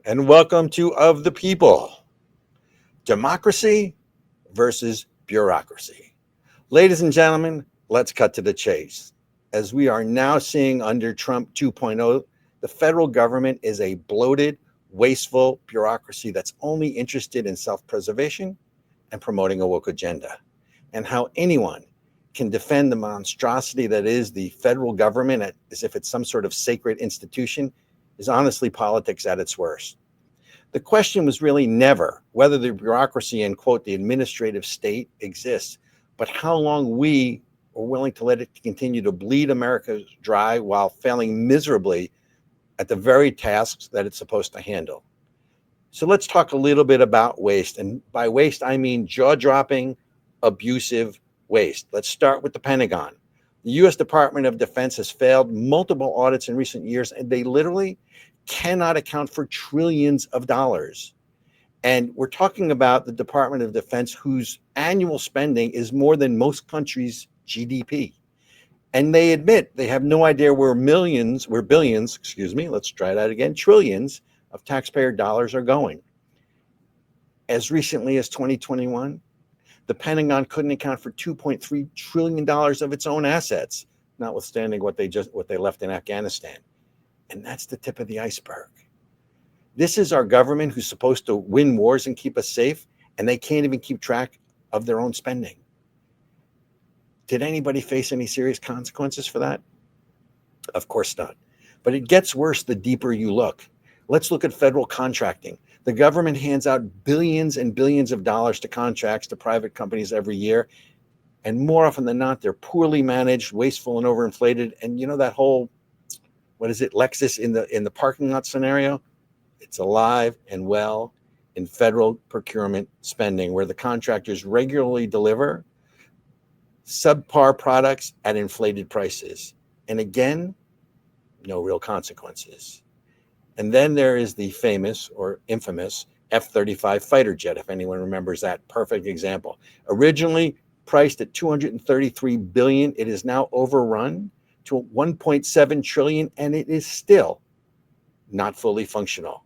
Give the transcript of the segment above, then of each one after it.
and welcome to Of the People, Democracy versus Bureaucracy. Ladies and gentlemen, let's cut to the chase. As we are now seeing under Trump 2.0, the federal government is a bloated, wasteful bureaucracy that's only interested in self-preservation and promoting a woke agenda. And how anyone can defend the monstrosity that is the federal government as if it's some sort of sacred institution is honestly politics at its worst. The question was really never whether the bureaucracy and, quote, the administrative state exists, but how long we are willing to let it continue to bleed America dry while failing miserably at the very tasks that it's supposed to handle. So let's talk a little bit about waste. And by waste, I mean jaw-dropping, abusive waste. Let's start with the Pentagon. The U.S. Department of Defense has failed multiple audits in recent years, and they literally cannot account for trillions of dollars. And we're talking about the Department of Defense, whose annual spending is more than most countries' GDP. And they admit they have no idea where billions, let's try that again, trillions of taxpayer dollars are going. As recently as 2021, the Pentagon couldn't account for $2.3 trillion of its own assets, notwithstanding what they left in Afghanistan. And that's the tip of the iceberg. This is our government who's supposed to win wars and keep us safe, and they can't even keep track of their own spending. Did anybody face any serious consequences for that? Of course not. But it gets worse the deeper you look. Let's look at federal contracting. The government hands out billions and billions of dollars to contracts to private companies every year. And more often than not, they're poorly managed, wasteful, and overinflated. And you know that whole, Lexus in the parking lot scenario? It's alive and well in federal procurement spending, where the contractors regularly deliver subpar products at inflated prices. And again, no real consequences. And then there is the famous or infamous F-35 fighter jet, if anyone remembers that perfect example. Originally priced at $233 billion, it is now overrun to $1.7 trillion, and it is still not fully functional.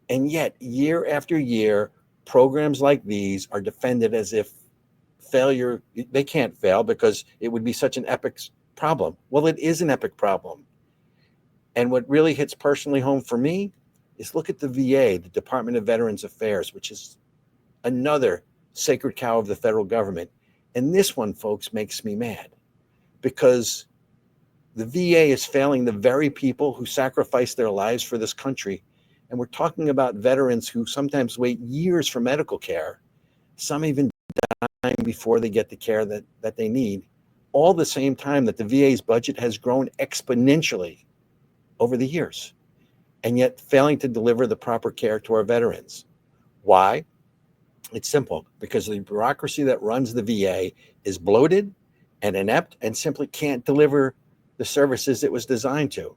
And yet, year after year, programs like these are defended as if failure, they can't fail because it would be such an epic problem. Well, it is an epic problem. And what really hits personally home for me is look at the VA, the Department of Veterans Affairs, which is another sacred cow of the federal government. And this one, folks, makes me mad because the VA is failing the very people who sacrificed their lives for this country. And we're talking about veterans who sometimes wait years for medical care, some even dying before they get the care that they need, all the same time that the VA's budget has grown exponentially over the years, and yet failing to deliver the proper care to our veterans. Why? It's simple, because the bureaucracy that runs the VA is bloated and inept and simply can't deliver the services it was designed to.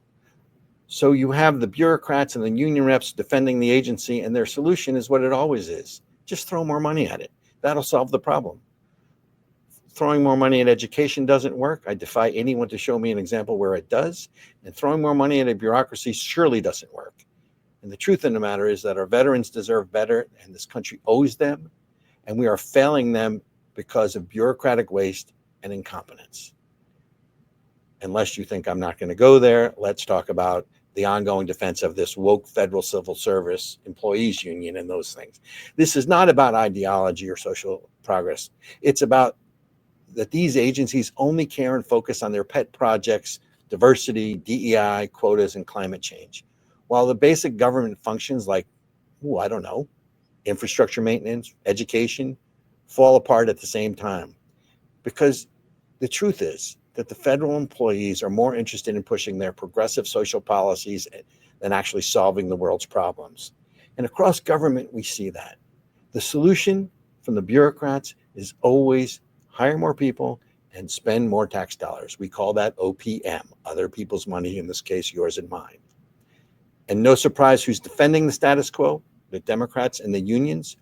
So you have the bureaucrats and the union reps defending the agency, and their solution is what it always is. Just throw more money at it. That'll solve the problem. Throwing more money at education doesn't work. I defy anyone to show me an example where it does. And throwing more money at a bureaucracy surely doesn't work. And the truth of the matter is that our veterans deserve better, and this country owes them. And we are failing them because of bureaucratic waste and incompetence. Unless you think I'm not going to go there, let's talk about the ongoing defense of this woke federal civil service employees union and those things. This is not about ideology or social progress. It's about that these agencies only care and focus on their pet projects, diversity, DEI, quotas, and climate change. While the basic government functions like, infrastructure maintenance, education, fall apart at the same time. Because the truth is that the federal employees are more interested in pushing their progressive social policies than actually solving the world's problems. And across government, we see that. The solution from the bureaucrats is always hire more people and spend more tax dollars. We call that OPM, other people's money, in this case, yours and mine. And no surprise who's defending the status quo, the Democrats and the unions.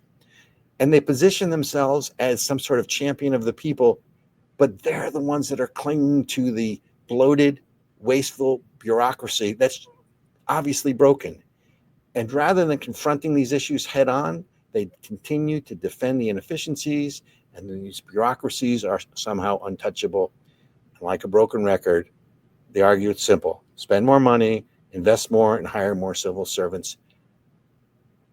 And they position themselves as some sort of champion of the people, but they're the ones that are clinging to the bloated, wasteful bureaucracy that's obviously broken. And rather than confronting these issues head on, they continue to defend the inefficiencies, and these bureaucracies are somehow untouchable. And like a broken record, they argue it's simple: spend more money, invest more, and hire more civil servants.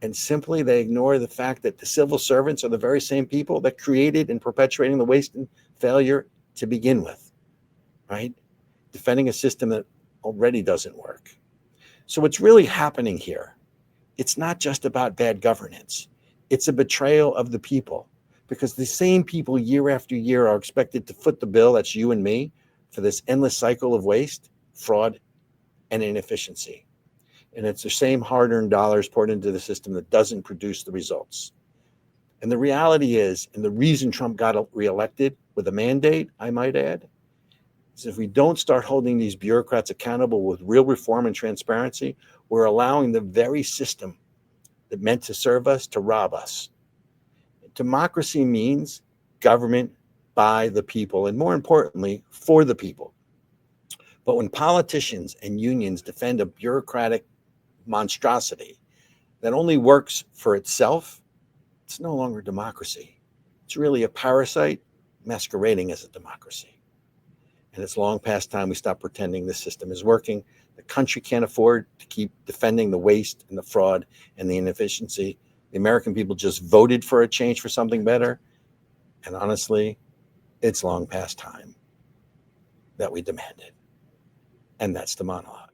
And simply they ignore the fact that the civil servants are the very same people that created and perpetuating the waste and failure to begin with, right? Defending a system that already doesn't work. So what's really happening here, it's not just about bad governance. It's a betrayal of the people, because the same people year after year are expected to foot the bill, that's you and me, for this endless cycle of waste, fraud, and inefficiency. And it's the same hard-earned dollars poured into the system that doesn't produce the results. And the reality is, and the reason Trump got reelected with a mandate, I might add, is if we don't start holding these bureaucrats accountable with real reform and transparency, we're allowing the very system that meant to serve us to rob us. Democracy means government by the people, and more importantly, for the people. But when politicians and unions defend a bureaucratic monstrosity that only works for itself, it's no longer democracy. It's really a parasite masquerading as a democracy. And it's long past time we stop pretending this system is working. The country can't afford to keep defending the waste and the fraud and the inefficiency. The American people just voted for a change, for something better. And honestly, it's long past time that we demand it. And that's the monologue.